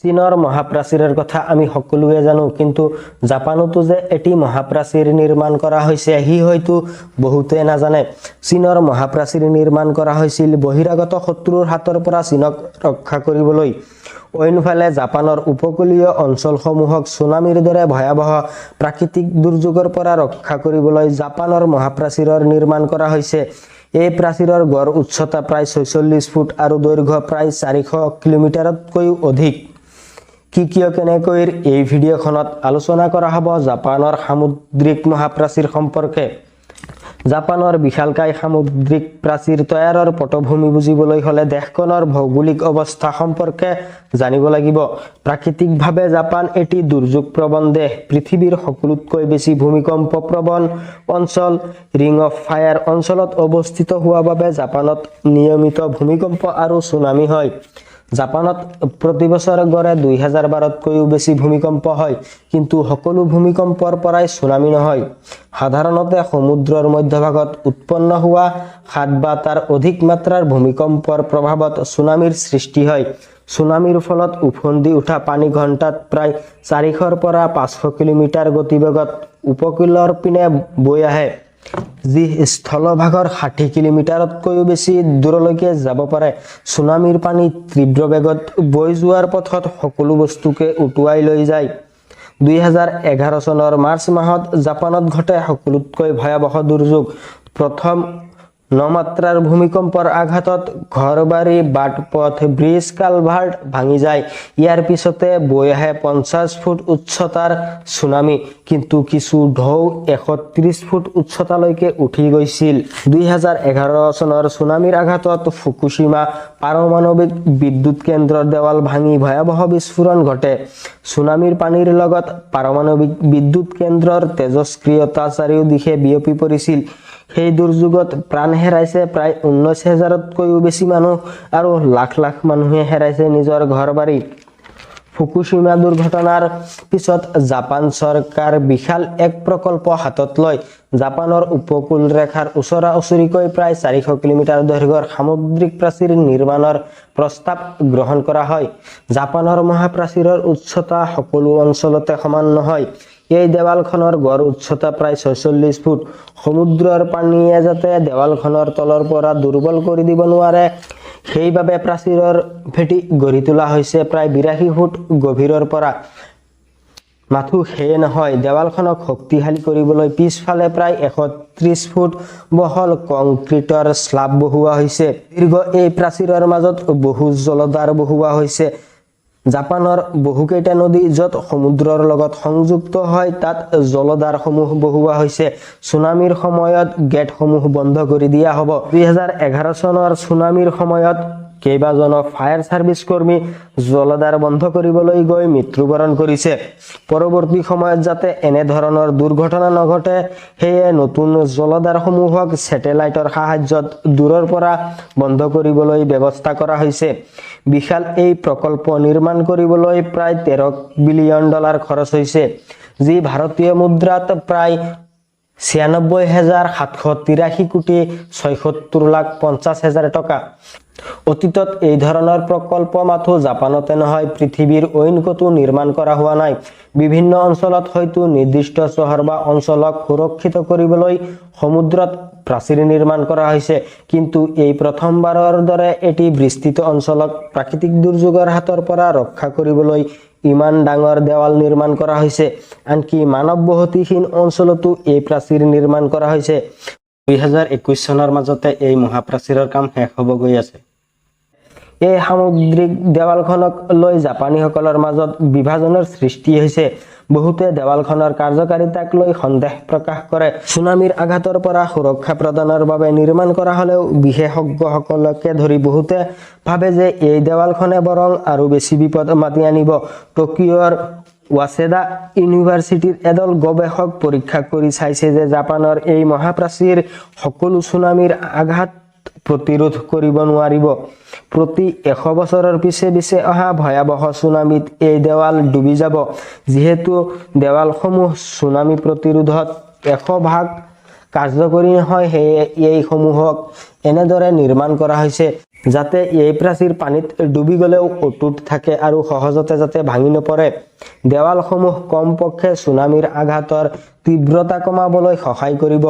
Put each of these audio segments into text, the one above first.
চীনৰ মহাপ্ৰাচীৰৰ কথা আমি সকলোৱে জানো, কিন্তু জাপানতো যে এটি মহাপ্ৰাচীৰ নিৰ্মাণ কৰা হৈছে হি হয়তো বহুতে নাজানে। চীনৰ মহাপ্ৰাচীৰ নিৰ্মাণ কৰা হৈছিল বহিৰাগত শত্ৰুৰ হাতৰ পৰা চীনক ৰক্ষা কৰিবলৈ। অন্যফালে জাপানৰ উপকূলীয় অঞ্চলসমূহক ছুনামিৰ দৰে ভয়াৱহ প্ৰাকৃতিক দুৰ্যোগৰ পৰা ৰক্ষা কৰিবলৈ জাপানৰ মহাপ্ৰাচীৰৰ নিৰ্মাণ কৰা হৈছে। এই প্ৰাচীৰৰ গড় উচ্চতা প্ৰায় 46 ফুট আৰু দৈৰ্ঘ্য প্ৰায় 400 কিলোমিটাৰতকৈও অধিক। কিয় কেনেকৈ এই ভিডিঅ'খনত আলোচনা কৰা হ'ব জাপানৰ সামুদ্ৰিক মহাপ্ৰাচীৰ সম্পৰ্কে। জাপানৰ বিশালকায় সামুদ্ৰিক প্ৰাচীৰ তৈয়াৰৰ পটভূমি বুজিবলৈ হ'লে দেশখনৰ ভৌগোলিক অৱস্থা সম্পৰ্কে জানিব লাগিব। প্ৰাকৃতিকভাৱে জাপান এটি দুৰ্যোগ প্ৰৱণ দেশ। পৃথিৱীৰ সকলোতকৈ বেছি ভূমিকম্প প্ৰৱণ অঞ্চল ৰিং অফ ফায়াৰ অঞ্চলত অৱস্থিত হোৱা বাবে জাপানত নিয়মিত ভূমিকম্প আৰু ছুনামি হয়। জাপানত প্ৰতি বছৰে গড়ে 2012তকৈও বেছি ভূমিকম্প হয়, কিন্তু সকলো ভূমিকম্পৰ পৰাই ছুনামি নহয়। সাধাৰণতে সমুদ্ৰৰ মধ্যভাগত উৎপন্ন হোৱা 7 বা তাৰ অধিক মাত্ৰাৰ ভূমিকম্পৰ প্ৰভাৱত ছুনামিৰ সৃষ্টি হয়। ছুনামিৰ ফলত উফন্দি উঠা পানী ঘণ্টাত প্ৰায় 400ৰ পৰা 500 কিলোমিটাৰ গতিবেগত উপকূলৰ পিনে বৈ আহে, যি স্থলভাগৰ 60 কিলোমিটাৰতকৈও বেছি দূৰলৈকে যাব পাৰে। ছুনামিৰ পানী তীব্ৰ বেগত বৈ যোৱাৰ পথত সকলো বস্তুকে উটুৱাই লৈ যায়। 2011 চনৰ মাৰ্চ মাহত জাপানত ঘটে সকলোতকৈ ভয়াৱহ দুৰ্যোগ। প্ৰথম 9 মাত্ৰাৰ ভূমিকম্পৰ আঘাতত ঘৰবাৰী, বাটপথ, ব্ৰিজ, কালভাৰ্ট ভাঙি যায়। ইয়াৰ পিছতে বৈ আহে 50 ফুট উচ্চতাৰ ছুনামি, কিন্তু কিছু ঢৌ 130 ফুট উচ্চতালৈকে উঠি গৈছিল। 2011 চনৰ ছুনামিৰ আঘাতত ফুকুশ্বিমা পাৰমাণৱিক বিদ্যুৎ কেন্দ্ৰৰ দেৱাল ভাঙি ভয়াৱহ বিস্ফোৰণ ঘটে। ছুনামিৰ পানীৰ লগত পাৰমাণৱিক বিদ্যুৎ কেন্দ্ৰৰ তেজস্ক্ৰিয়তা চাৰিওদিশে বিয়পি পৰিছিল। সেই দুৰ্যোগত প্ৰাণ হেৰাইছে প্ৰায় 19,000তকৈও বেছি মানুহ আৰু লাখ লাখ মানুহে হেৰাইছে নিজৰ ঘৰবাৰী। ফুকুশ্বিমা দুৰ্ঘটনাৰ পিছত জাপান চৰকাৰ বিশাল এক প্ৰকল্প হাতত লয়। জাপানৰ উপকূল ৰেখাৰ ওচৰা-ওচৰিকৈ প্ৰায় 400 কিলোমিটাৰ দৈৰ্ঘ্যৰ সামুদ্ৰিক প্ৰাচীৰ নিৰ্মাণৰ প্ৰস্তাৱ গ্ৰহণ কৰা হয়। জাপানৰ মহাপ্ৰাচীৰৰ উচ্চতা সকলো অঞ্চলতে সমান নহয়। এই দেৱালখনৰ গড় উচ্চতা প্ৰায় 46 ফুট। সমুদ্ৰৰ পানীয়ে যাতে দেৱালখনৰ তলৰ পৰা দুৰ্বল কৰি দিব নোৱাৰে, সেইবাবে প্ৰাচীৰৰ ভেটি গঢ়ি তোলা হৈছে প্ৰায় 82 ফুট গভীৰৰ পৰা। মাথো সেয়ে নহয়, দেৱালখনক শক্তিশালী কৰিবলৈ পিছফালে প্ৰায় 130 ফুট বহল কংক্ৰিটৰ স্লাব বহুওৱা হৈছে। দীৰ্ঘ এই প্ৰাচীৰৰ মাজত বহু জলধাৰ বহুওৱা হৈছে। জাপানৰ বহুকেইটা নদী য'ত সমুদ্ৰৰ লগত সংযুক্ত হয় তাত জলধাৰসমূহ বহুওৱা হৈছে। ছুনামিৰ সময়ত গেটসমূহ বন্ধ কৰি দিয়া হ'ব। 2011 চনৰ ছুনামিৰ সময়ত কেইবাজনো ফায়াৰ ছাৰ্ভিচ কৰ্মী জলধাৰ বন্ধ কৰিবলৈ গৈ মৃত্যুবৰণ কৰিছে। পৰৱৰ্তী সময়ত যাতে এনে ধৰণৰ দুৰ্ঘটনা নঘটে, সেয়ে নতুন জলধাৰসমূহক ছেটেলাইটৰ সাহায্যত দূৰৰ পৰা বন্ধ কৰিবলৈ ব্যৱস্থা কৰা হৈছে। বিশাল এই প্ৰকল্প নিৰ্মাণ কৰিবলৈ প্ৰায় $13 বিলিয়ন খৰচ হৈছে, যি ভাৰতীয় মুদ্ৰাত প্ৰায় 96,783 কোটি 76,50,000 টকা। অতীতত এই ধৰণৰ প্ৰকল্প মাথো জাপানতে নহয়, পৃথিৱীৰ অইন ক'তো নিৰ্মাণ কৰা হোৱা নাই। বিভিন্ন অঞ্চলত হয়তো নিৰ্দিষ্ট চহৰ বা অঞ্চলক সুৰক্ষিত কৰিবলৈ সমুদ্ৰত প্ৰাচীৰ নিৰ্মাণ কৰা হৈছে, কিন্তু এই প্ৰথমবাৰৰ দৰে এটি বিস্তৃত অঞ্চলক প্ৰাকৃতিক দুৰ্যোগৰ হাতৰ পৰা ৰক্ষা কৰিবলৈ ইমান ডাঙৰ দেৱাল নিৰ্মাণ কৰা হৈছে। আনকি মানৱ বসতিহীন অঞ্চলতো এই প্ৰাচীৰ নিৰ্মাণ কৰা হৈছে। 2021 চনৰ মাজতে এই মহাপ্ৰাচীৰৰ কাম শেষ হ'ব গৈ আছে। এই সামুদ্ৰিক দেৱালখনক লৈ জাপানীসকলৰ মাজত বিভাজনৰ সৃষ্টি হৈছে। বহুতে দেৱালখনৰ কাৰ্যকাৰিতাক লৈ সন্দেহ প্ৰকাশ কৰে। ছুনামিৰ আঘাতৰ পৰা সুৰক্ষা প্ৰদানৰ বাবে নিৰ্মাণ কৰা হ'লেও বিশেষজ্ঞসকলকে ধৰি বহুতে ভাবে যে এই দেৱালখনে বৰং আৰু বেছি বিপদ মাতি আনিব। টকিঅ'ৰ ৱাচেডা ইউনিভাৰ্চিটিৰ এদল গৱেষক পৰীক্ষা কৰি চাইছে যে জাপানৰ এই মহাপ্ৰাচীৰ সকলো ছুনামিৰ আঘাত প্ৰতিৰোধ কৰিব নোৱাৰিব। প্ৰতি 100 বছৰৰ পিছে পিছে অহা ভয়াৱহ ছুনামিত এই দেৱাল ডুবি যাব। যিহেতু দেৱালসমূহ ছুনামি প্ৰতিৰোধত 100% কাৰ্যকৰী নহয়, সেয়ে এইসমূহক এনেদৰে নিৰ্মাণ কৰা হৈছে। যাতে এই প্ৰাচীৰ পানীত ডুবি গলেও অটুট থাকে আৰু সহজতে যাতে ভাঙি নপৰে। দেৱালসমূহ কমপক্ষে সুনামিৰ আঘাতৰ তীব্ৰতা কমাবলৈ সহায় কৰিব।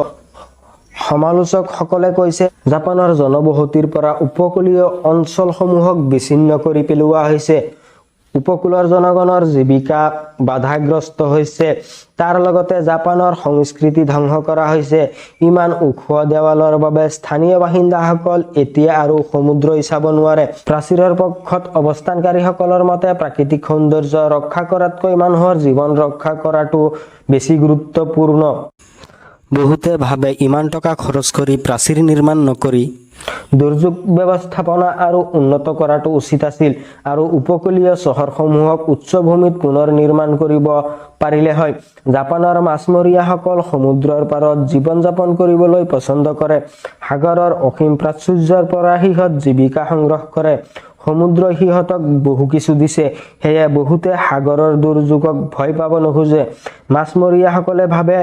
সমালোচকসকলে কৈছে জাপানৰ জনবসতিৰ পৰা উপকূলীয় অঞ্চলসমূহক বিচ্ছিন্ন কৰি পেলোৱা হৈছে। উপকূলৰ জনগণৰ জীৱিকা বাধাগ্ৰস্ত হৈছে। তাৰ লগতে জাপানৰ সংস্কৃতি ধ্বংস কৰা হৈছে। ইমান ওখ দেৱালৰ বাবে স্থানীয় বাসিন্দাসকল এতিয়া আৰু সমুদ্ৰই চাব নোৱাৰে। প্ৰাচীৰৰ পক্ষত অৱস্থানকাৰীসকলৰ মতে প্ৰাকৃতিক সৌন্দৰ্য ৰক্ষা কৰাতকৈ মানুহৰ জীৱন ৰক্ষা কৰাটো বেছি গুৰুত্বপূৰ্ণ। বহুতে ভাবে ইমান টকা খৰচ কৰি প্ৰাচীৰ নিৰ্মাণ নকৰি দুৰ্যোগ ব্যৱস্থাপনা আৰু উন্নত কৰাটো উচিত আছিল আৰু উপকূলীয় চহৰসমূহক উচ্চভূমিত পুনৰ নিৰ্মাণ কৰিব পাৰিলে হয়। জাপানৰ মাছমৰীয়াসকল সমুদ্ৰৰ পাৰত জীৱন যাপন কৰিবলৈ পছন্দ কৰে। সাগৰৰ অসীম প্ৰাচুৰ্যৰ পৰা সিহঁত জীৱিকা সংগ্ৰহ কৰে। সমুদ্ৰই সিহঁতক বহু কিছু দিছে, সেয়ে বহুতে সাগৰৰ দুৰ্যোগক ভয় পাব নোখোজে। মাছমৰীয়াসকলে ভাবে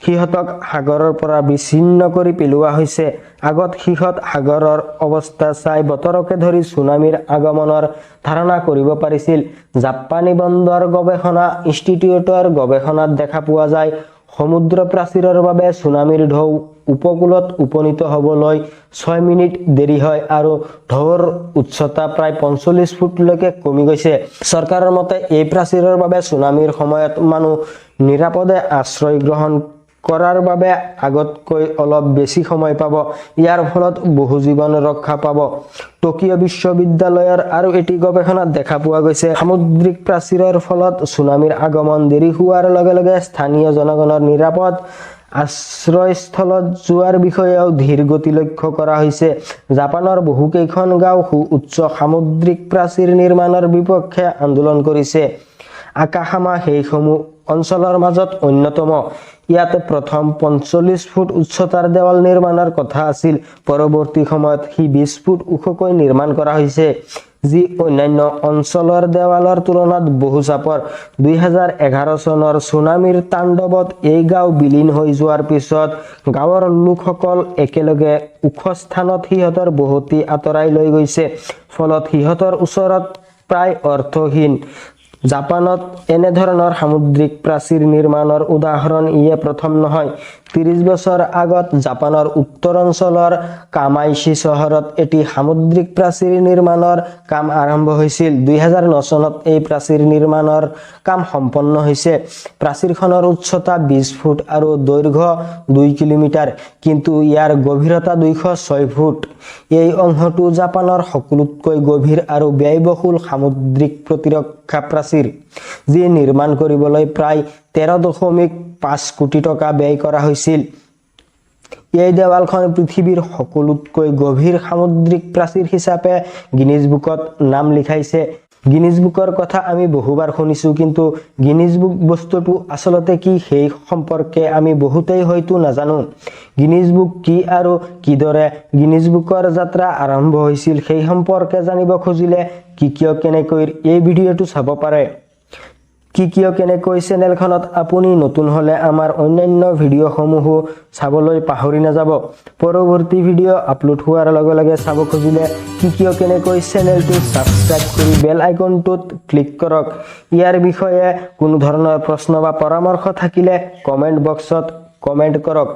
সিহঁতক সাগৰৰ পৰা বিচ্ছিন্ন কৰি পেলোৱা হৈছে। আগত সিহঁত সাগৰৰ অৱস্থা চাই বতৰকে ধৰি সুনামিৰ আগমনৰ ধাৰণা কৰিব পাৰিছিল। জাপানী বন্দৰ গৱেষণা ইনষ্টিটিউটৰ গৱেষণাত দেখা পোৱা যায় সমুদ্ৰ প্ৰাচীৰৰ বাবে সুনামিৰ ঢৌ উপকূলত উপনীত হ'বলৈ 6 মিনিট দেৰি হয় আৰু ঢৌৰ উচ্চতা প্ৰায় 45 ফুটলৈকে কমি গৈছে। চৰকাৰৰ মতে এই প্ৰাচীৰৰ বাবে সুনামিৰ সময়ত মানুহ নিৰাপদে আশ্ৰয় গ্ৰহণ কৰাৰ বাবে আগতকৈ অলপ বেছি সময় পাব। ইয়াৰ ফলত বহু জীৱন ৰক্ষা পাব। টকিঅ' বিশ্ববিদ্যালয়ৰ আৰু এটি গৱেষণাত দেখা পোৱা গৈছে সামুদ্ৰিক প্ৰাচীৰৰ ফলত সুনামিৰ আগমন দেৰি হোৱাৰ লগে লগে স্থানীয় জনগণৰ নিৰাপদ আশ্ৰয়স্থলত যোৱাৰ বিষয়েও ধীৰ গতি লক্ষ্য কৰা হৈছে। জাপানৰ বহুকেইখন গাঁও উচ্চ সামুদ্ৰিক প্ৰাচীৰ নিৰ্মাণৰ বিপক্ষে আন্দোলন কৰিছে। আকাহামা সেইসমূহ অঞ্চলৰ মাজত অন্যতম। ইয়াত প্ৰথম 45 ফুট উচ্চতাৰ দেৱাল নিৰ্মাণৰ কথা আছিল। পৰৱৰ্তী সময়ত সি 20 ফুট ওখকৈ নিৰ্মাণ কৰা হৈছে, যি অন্যান্য অঞ্চলৰ দেৱালৰ তুলনাত বহু চাপৰ। 2011 চনৰ সুনামিৰ তাণ্ডৱত এই গাঁও বিলীন হৈ যোৱাৰ পিছত গাঁৱৰ লোকসকল একেলগে ওখ স্থানত সিহঁতৰ বসতি আঁতৰাই লৈ গৈছে। ফলত সিহঁতৰ ওচৰত প্ৰায় অৰ্থহীন। জাপানত এনেধৰণৰ সামুদ্ৰিক প্ৰাচীৰ নিৰ্মাণৰ উদাহৰণ ইয়ে প্ৰথম নহয়। 30 বছৰ আগত জাপানৰ উত্তৰ অঞ্চলৰ কামাইশি চহৰত এটি সামুদ্ৰিক প্ৰাচীৰ নিৰ্মাণৰ কাম আৰম্ভ হৈছিল। 2009 চনত এই প্ৰাচীৰ নিৰ্মাণৰ কাম সম্পন্ন হৈছে। প্ৰাচীৰখনৰ উচ্চতা 20 ফুট আৰু দৈৰ্ঘ্য 2 কিলোমিটাৰ, কিন্তু ইয়াৰ গভীৰতা 206 ফুট। এই অংশটো জাপানৰ সকলোতকৈ গভীৰ আৰু ব্যয়বহুল সামুদ্ৰিক প্ৰতিৰক্ষা প্ৰাচীৰ, যি নিৰ্মাণ কৰিবলৈ প্ৰায় 13.5 কোটি টকা ব্যয় কৰা হৈছিল। এই দেৱালখন পৃথিৱীৰ সকলোতকৈ গভীৰ সামুদ্ৰিক প্ৰাচীৰ হিচাপে গিনিজ বুকত নাম লিখাইছে। গিনিজ বুকৰ কথা আমি বহুবাৰ শুনিছো, কিন্তু গিনিজ বুক বস্তুটো আচলতে কি সেই সম্পৰ্কে আমি বহুতেই হয়তো নাজানো। গিনিজ বুক কি আৰু কিদৰে গিনিজ বুকৰ যাত্ৰা আৰম্ভ হৈছিল সেই সম্পৰ্কে জানিব খুজিলে কিয় কেনেকৈ এই ভিডিঅ'টো চাব পাৰে। কিয় কেনেকৈ চেনেলখনত আপুনি নতুন হলে আমাৰ অন্যান্য ভিডিঅ'সমূহো চাবলৈ পাহৰি নাযাব। পৰৱৰ্তী ভিডিঅ' আপলোড হোৱাৰ লগে লগে চাব খুজিলে কিয় কেনেকৈ চেনেলটো ছাবস্ক্ৰাইব কৰি বেল আইকনটোত ক্লিক কৰক। ইয়াৰ বিষয়ে কোনো ধৰণৰ প্ৰশ্ন বা পৰামৰ্শ থাকিলে কমেণ্ট বক্সত কমেণ্ট কৰক।